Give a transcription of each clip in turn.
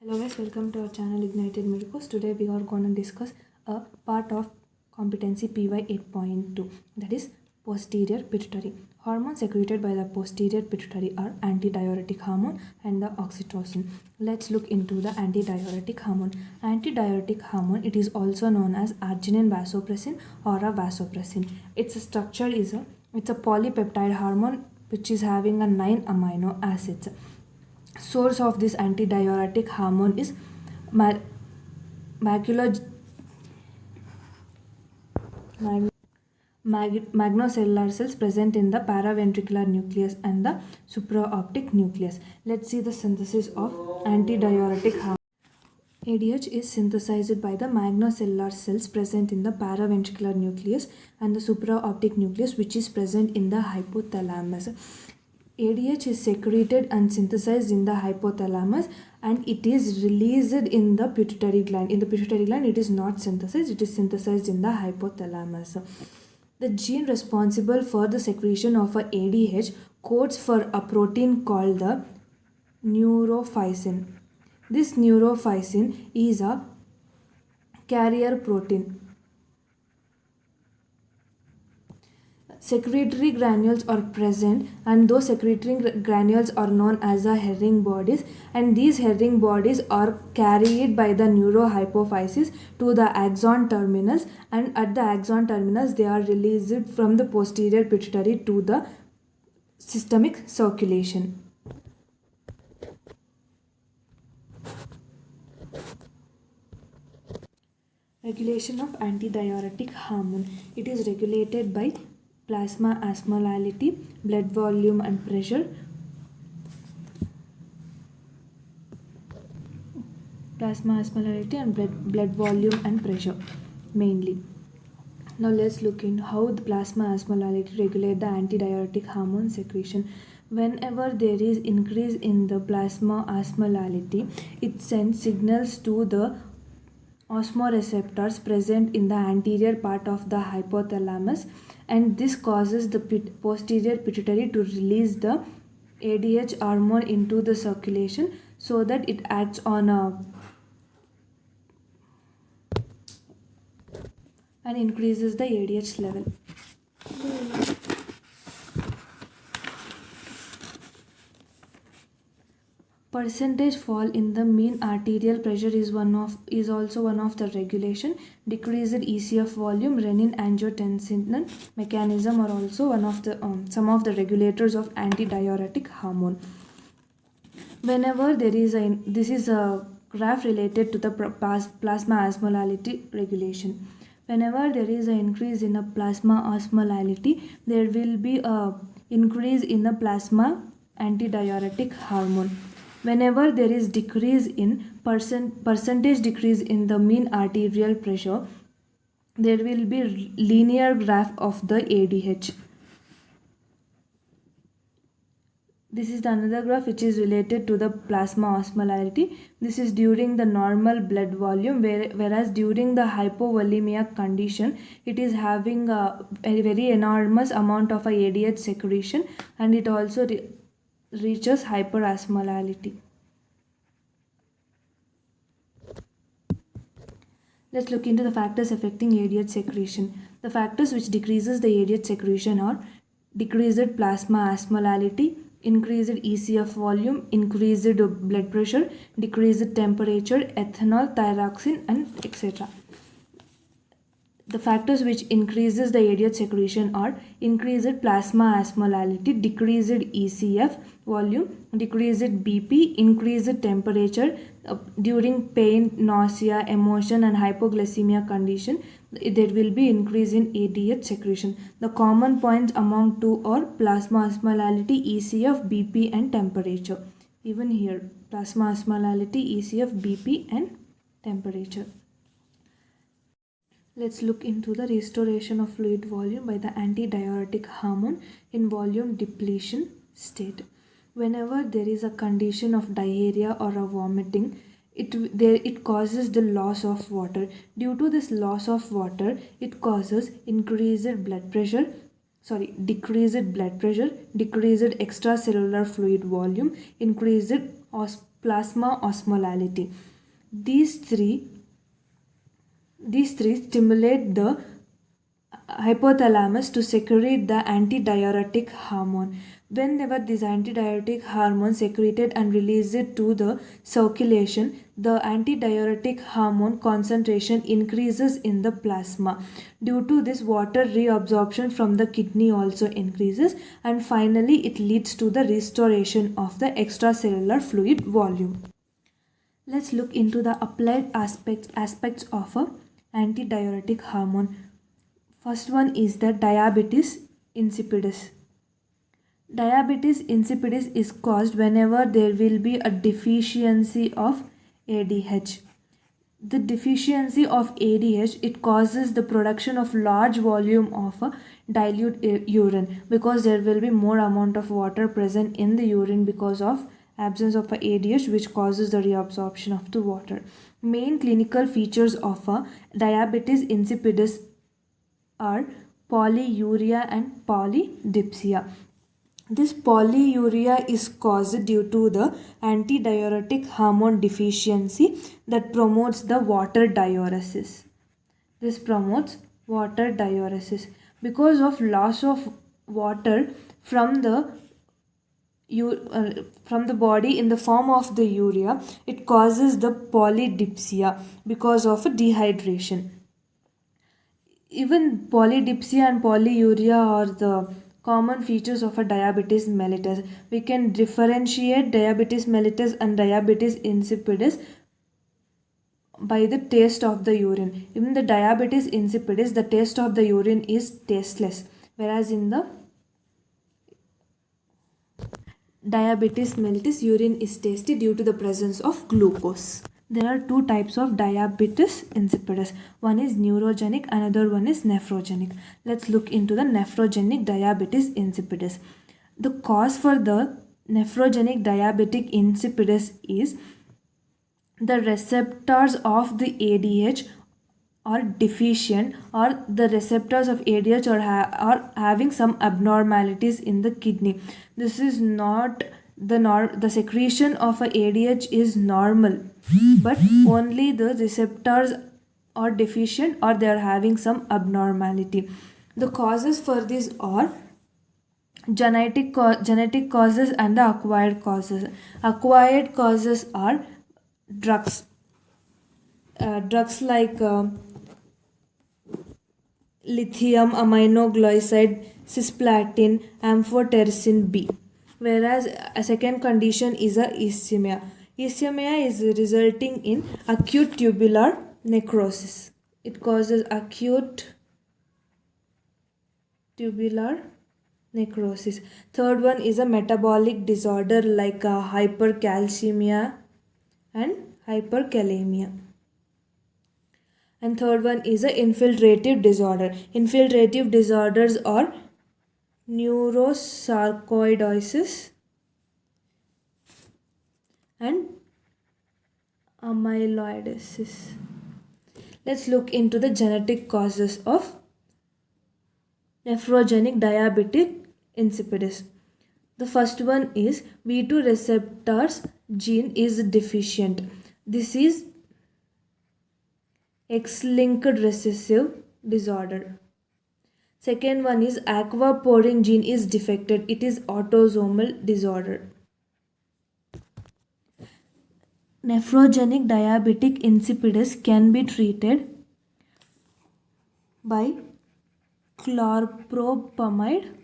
Hello guys, welcome to our channel Ignited Miracles. Today we are going to discuss a part of competency PY 8.2, that is posterior pituitary. Hormones secreted by the posterior pituitary are antidiuretic hormone and the oxytocin. Let's look into the antidiuretic hormone. Antidiuretic hormone, it is also known as arginine vasopressin or a vasopressin. Its structure is it's a polypeptide hormone which is having a 9 amino acids. Source of this antidiuretic hormone is magnocellular cells present in the paraventricular nucleus and the supraoptic nucleus. Let's see the synthesis of antidiuretic hormone. ADH is synthesized by the magnocellular cells present in the paraventricular nucleus and the supraoptic nucleus, which is present in the hypothalamus. ADH is secreted and synthesized in the hypothalamus and it is released in the pituitary gland. In the pituitary gland, it is not synthesized, it is synthesized in the hypothalamus. The gene responsible for the secretion of a ADH codes for a protein called the neurophysin. This neurophysin is a carrier protein. Secretory granules are present and those secretory granules are known as the Herring bodies, and these Herring bodies are carried by the neurohypophysis to the axon terminus, and at the axon terminus they are released from the posterior pituitary to the systemic circulation. Regulation of antidiuretic hormone. It is regulated by plasma osmolality, blood volume and pressure. Plasma osmolality and blood volume and pressure mainly. Now let's look in how the plasma osmolality regulate the antidiuretic hormone secretion. Whenever there is increase in the plasma osmolality, it sends signals to the osmoreceptors present in the anterior part of the hypothalamus, and this causes the posterior pituitary to release the ADH hormone into the circulation so that it acts on and increases the ADH level. Percentage fall in the mean arterial pressure is also one of the regulation. Decreased ECF volume, renin-angiotensin mechanism are also one of the some of the regulators of antidiuretic hormone. Whenever there is this is a graph related to the plasma osmolality regulation. Whenever there is an increase in a plasma osmolality, there will be a increase in the plasma antidiuretic hormone. Whenever there is decrease in percentage decrease in the mean arterial pressure, there will be linear graph of the ADH. This is another graph which is related to the plasma osmolality. This is during the normal blood volume, whereas during the hypovolemic condition, it is having a very enormous amount of ADH secretion, and it also reaches hyperosmolality. Let's look into the factors affecting ADH secretion. The factors which decreases the ADH secretion are decreased plasma osmolality, increased ECF volume, increased blood pressure, decreased temperature, ethanol, thyroxine, and etc. The factors which increases the ADH secretion are increased plasma osmolality, decreased ECF volume, decreased BP, increased temperature during pain, nausea, emotion and hypoglycemia condition. There will be increase in ADH secretion. The common points among two are plasma osmolality, ECF, BP and temperature. Even here, plasma osmolality, ECF, BP and temperature. Let's look into the restoration of fluid volume by the antidiuretic hormone in volume depletion state. Whenever there is a condition of diarrhea or a vomiting, it causes the loss of water. Due to this loss of water, it causes decreased blood pressure, decreased extracellular fluid volume, increased plasma osmolality. These three stimulate the hypothalamus to secrete the antidiuretic hormone. Whenever this antidiuretic hormone secreted and released to the circulation, the antidiuretic hormone concentration increases in the plasma. Due to this, water reabsorption from the kidney also increases, and finally it leads to the restoration of the extracellular fluid volume. Let's look into the applied aspects of a antidiuretic hormone. First one is the diabetes insipidus. Diabetes insipidus is caused whenever there will be a deficiency of ADH. The deficiency of ADH, it causes the production of large volume of a dilute urine, because there will be more amount of water present in the urine because of absence of ADH, which causes the reabsorption of the water. Main clinical features of a diabetes insipidus are polyuria and polydipsia. This polyuria is caused due to the antidiuretic hormone deficiency that promotes the water diuresis. This promotes water diuresis. Because of loss of water from the body in the form of the urea, it causes the polydipsia because of dehydration. Even polydipsia and polyuria are the common features of a diabetes mellitus. We can differentiate diabetes mellitus and diabetes insipidus by the taste of the urine. Even the diabetes insipidus, the taste of the urine is tasteless, whereas in the diabetes mellitus, urine is tasty due to the presence of glucose. There are two types of diabetes insipidus. One is neurogenic, another one is nephrogenic. Let's look into the nephrogenic diabetes insipidus. The cause for the nephrogenic diabetic insipidus is the receptors of the ADH are deficient, or the receptors of ADH are having some abnormalities in the kidney. This is not the secretion of a ADH is normal, but only the receptors are deficient or they are having some abnormality. The causes for this are genetic causes and the acquired causes. Acquired causes are drugs like lithium aminoglycoside, cisplatin, amphotericin B. Whereas a second condition is a ischemia. Ischemia is resulting in acute tubular necrosis. It causes acute tubular necrosis. Third one is a metabolic disorder like hypercalcemia and hyperkalemia. And third one is a infiltrative disorder. Infiltrative disorders are neurosarcoidosis and amyloidosis. Let's look into the genetic causes of nephrogenic diabetic insipidus. The first one is V2 receptors gene is deficient. This is X-linked recessive disorder. Second one is aquaporin gene is defected. It is autosomal disorder. Nephrogenic diabetic insipidus can be treated by chlorpropamide.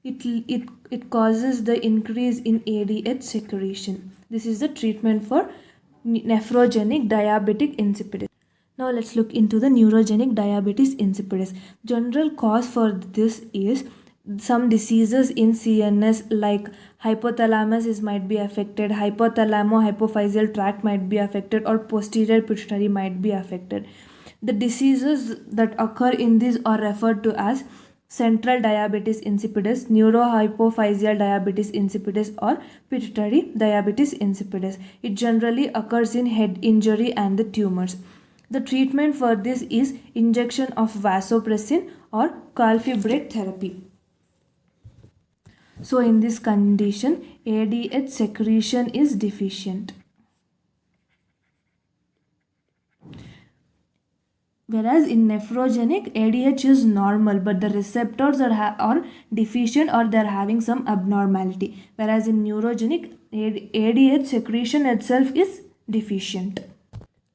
It causes the increase in ADH secretion. This is the treatment for nephrogenic diabetic insipidus. Now let's look into the neurogenic diabetes insipidus. General cause for this is some diseases in CNS like hypothalamus might be affected, hypothalamo-hypophyseal tract might be affected, or posterior pituitary might be affected. The diseases that occur in these are referred to as central diabetes insipidus, neurohypophyseal diabetes insipidus, or pituitary diabetes insipidus. It generally occurs in head injury and the tumors. The treatment for this is injection of vasopressin or calcifibrate therapy. So in this condition, ADH secretion is deficient. Whereas in nephrogenic, ADH is normal, but the receptors are deficient, or they're having some abnormality. Whereas in neurogenic, ADH secretion itself is deficient.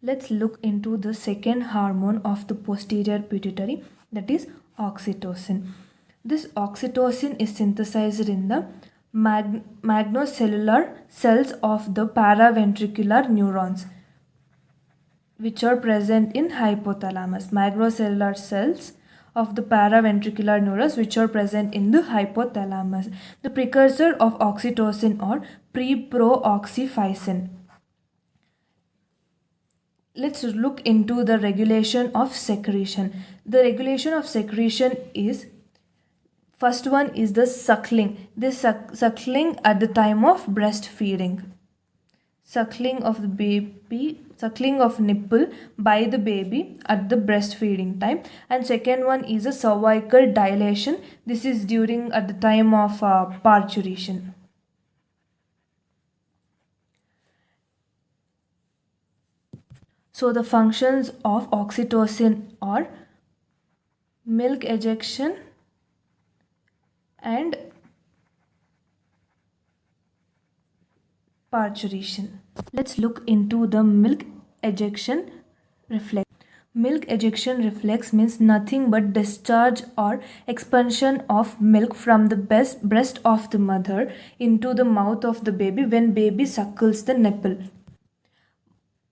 Let's look into the second hormone of the posterior pituitary, that is oxytocin. This oxytocin is synthesized in the magnocellular cells of the paraventricular neurons, which are present in hypothalamus. Magnocellular cells of the paraventricular neurons which are present in the hypothalamus. The precursor of oxytocin or preproxyphysin. Let's look into the regulation of secretion. The regulation of secretion is, first one is the suckling. This suckling at the time of breastfeeding. Suckling of the baby, suckling of nipple by the baby at the breastfeeding time. And second one is a cervical dilation. This is during at the time of parturition. So the functions of oxytocin are milk ejection and parturition. Let's look into the milk ejection reflex. Milk ejection reflex means nothing but discharge or expansion of milk from the breast of the mother into the mouth of the baby when baby suckles the nipple.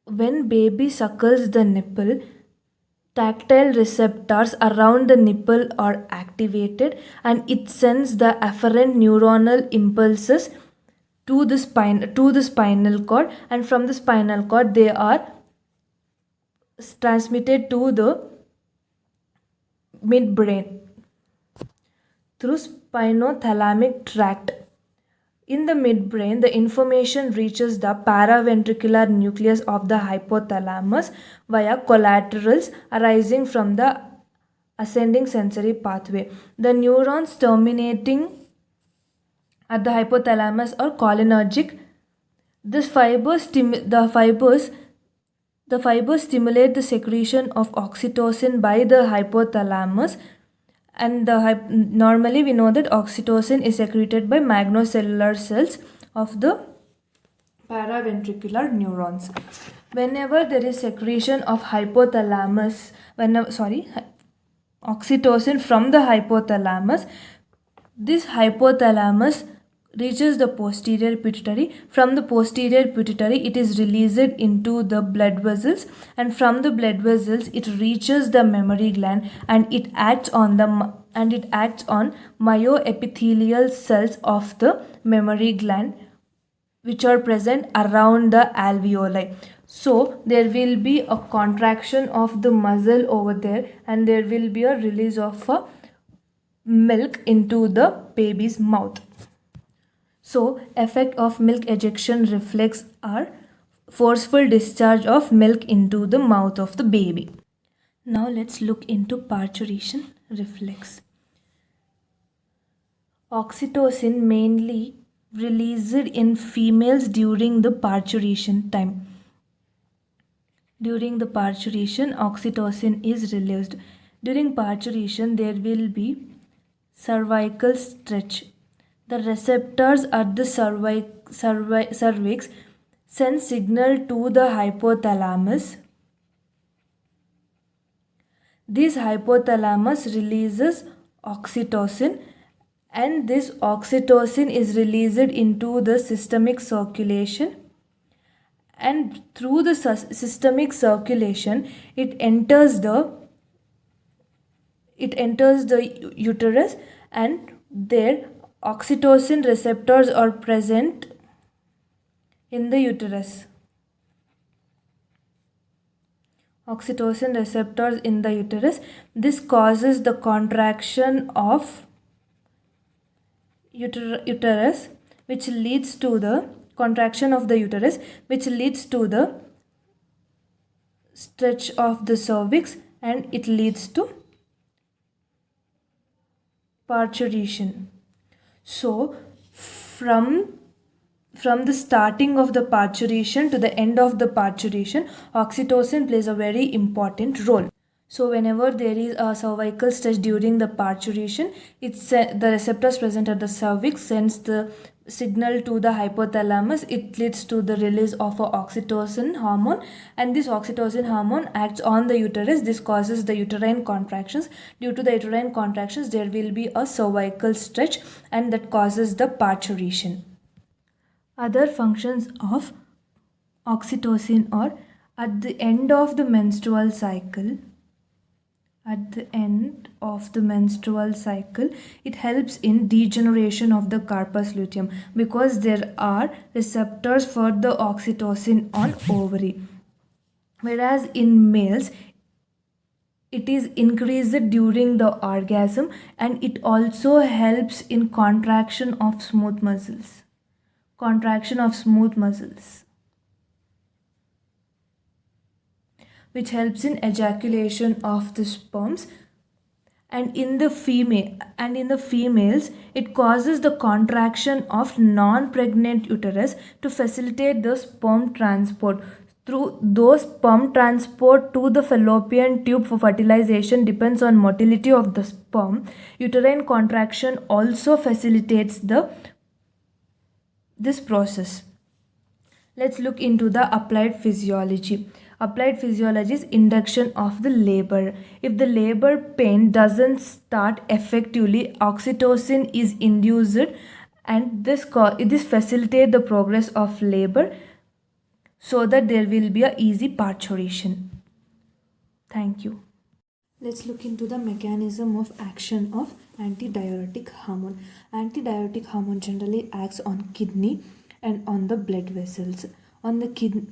When baby suckles the nipple, tactile receptors around the nipple are activated and it sends the afferent neuronal impulses to the spinal cord, and from the spinal cord they are transmitted to the midbrain through spinothalamic tract. In the midbrain, the information reaches the paraventricular nucleus of the hypothalamus via collaterals arising from the ascending sensory pathway. The neurons terminating at the hypothalamus are cholinergic. The fibers stimulate the secretion of oxytocin by the hypothalamus, and normally we know that oxytocin is secreted by magnocellular cells of the paraventricular neurons. Whenever there is secretion of oxytocin from the hypothalamus, this hypothalamus reaches the posterior pituitary. From the posterior pituitary, it is released into the blood vessels, and from the blood vessels it reaches the mammary gland, and it acts on myoepithelial cells of the mammary gland which are present around the alveoli. So there will be a contraction of the muscle over there, and there will be a release of milk into the baby's mouth. So effect of milk ejection reflex are forceful discharge of milk into the mouth of the baby. Now let's look into parturition reflex. Oxytocin mainly released in females during the parturition time. During the parturition, oxytocin is released. During parturition, there will be cervical stretch. The receptors at the cervix send signal to the hypothalamus. This hypothalamus releases oxytocin, and this oxytocin is released into the systemic circulation, and through the systemic circulation it enters the uterus, and there oxytocin receptors are present in the uterus. Oxytocin receptors in the uterus. This causes the contraction of uterus, which leads to the contraction of the uterus, which leads to the stretch of the cervix, and it leads to parturition. So from the starting of the parturition to the end of the parturition, oxytocin plays a very important role. So whenever there is a cervical stretch during the parturition, the receptors present at the cervix sends the signal to the hypothalamus. It leads to the release of a oxytocin hormone, and this oxytocin hormone acts on the uterus. This causes the uterine contractions. Due to the uterine contractions, there will be a cervical stretch, and that causes the parturition. Other functions of oxytocin are at the end of the menstrual cycle. At the end of the menstrual cycle, it helps in degeneration of the corpus luteum because there are receptors for the oxytocin on ovary. Whereas in males, it is increased during the orgasm, and it also helps in contraction of smooth muscles. Contraction of smooth muscles, which helps in ejaculation of the sperms. And in the females, it causes the contraction of non-pregnant uterus to facilitate the sperm transport. Through those sperm transport to the fallopian tube for fertilization depends on motility of the sperm. Uterine contraction also facilitates this process. Let's look into the applied physiology. Applied physiology is induction of the labor. If the labor pain doesn't start effectively, oxytocin is induced, and this facilitates the progress of labor so that there will be a easy parturition. Thank you. Let's look into the mechanism of action of antidiuretic hormone. Antidiuretic hormone generally acts on kidney and on the blood vessels. On the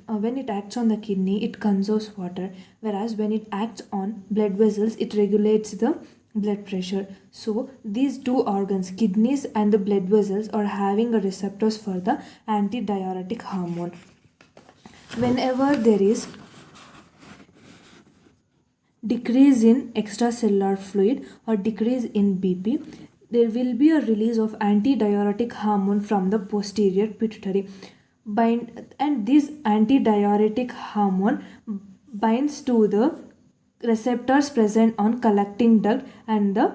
when it acts on the kidney, it conserves water, whereas when it acts on blood vessels, it regulates the blood pressure. So these two organs, kidneys and the blood vessels, are having a receptors for the antidiuretic hormone. Whenever there is decrease in extracellular fluid or decrease in BP, there will be a release of antidiuretic hormone from the posterior pituitary. And this antidiuretic hormone binds to the receptors present on collecting duct and the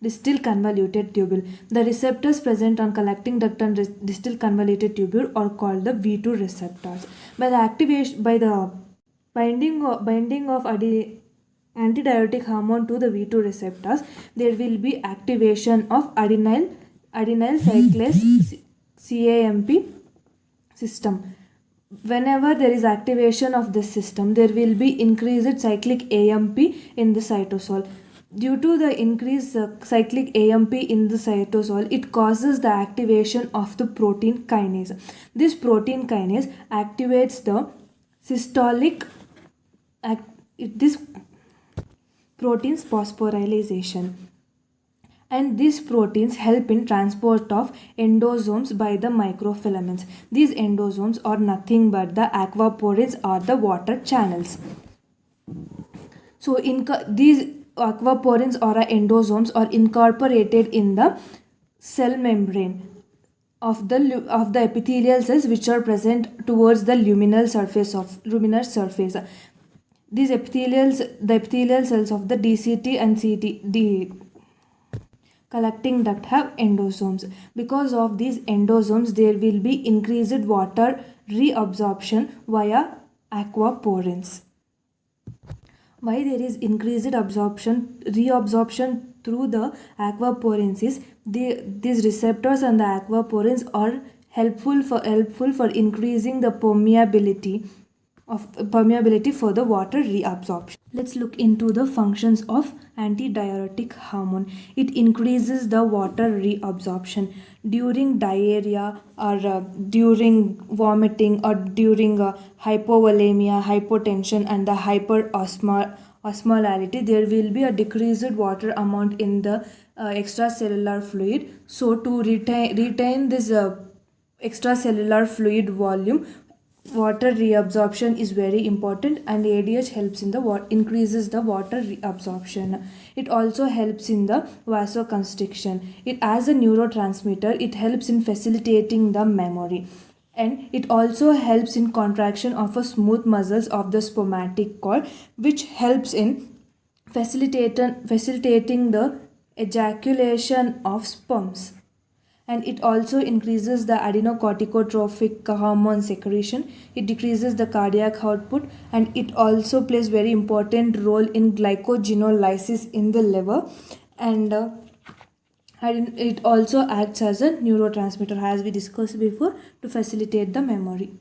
distal convoluted tubule. The receptors present on collecting duct and distal convoluted tubule are called the V2 receptors. By the binding of antidiuretic hormone to the V2 receptors, there will be activation of adenyl cyclase CAMP system. Whenever there is activation of this system, there will be increased cyclic AMP in the cytosol. Due to the increased cyclic AMP in the cytosol, it causes the activation of the protein kinase. This protein kinase activates the systolic this proteins phosphorylation, and these proteins help in transport of endosomes by the microfilaments. These endosomes are nothing but the aquaporins or the water channels. So these aquaporins or endosomes are incorporated in the cell membrane of the epithelial cells, which are present towards the luminal surface. These the epithelial cells of the DCT and CT collecting duct have endosomes. Because of these endosomes, there will be increased water reabsorption via aquaporins. Why there is increased reabsorption through the aquaporins is these receptors and the aquaporins are helpful for increasing the permeability for the water reabsorption. Let's look into the functions of antidiuretic hormone. It increases the water reabsorption during diarrhea or during vomiting or during hypovolemia, hypotension and the hyperosmolality. There will be a decreased water amount in the extracellular fluid. So to retain this extracellular fluid volume, water reabsorption is very important, and ADH helps in the increases the water reabsorption. It also helps in the vasoconstriction. It, as a neurotransmitter, it helps in facilitating the memory, and it also helps in contraction of a smooth muscles of the spermatic cord, which helps in facilitating the ejaculation of sperms. And it also increases the adenocorticotropic hormone secretion. It decreases the cardiac output, and it also plays very important role in glycogenolysis in the liver, and it also acts as a neurotransmitter, as we discussed before, to facilitate the memory.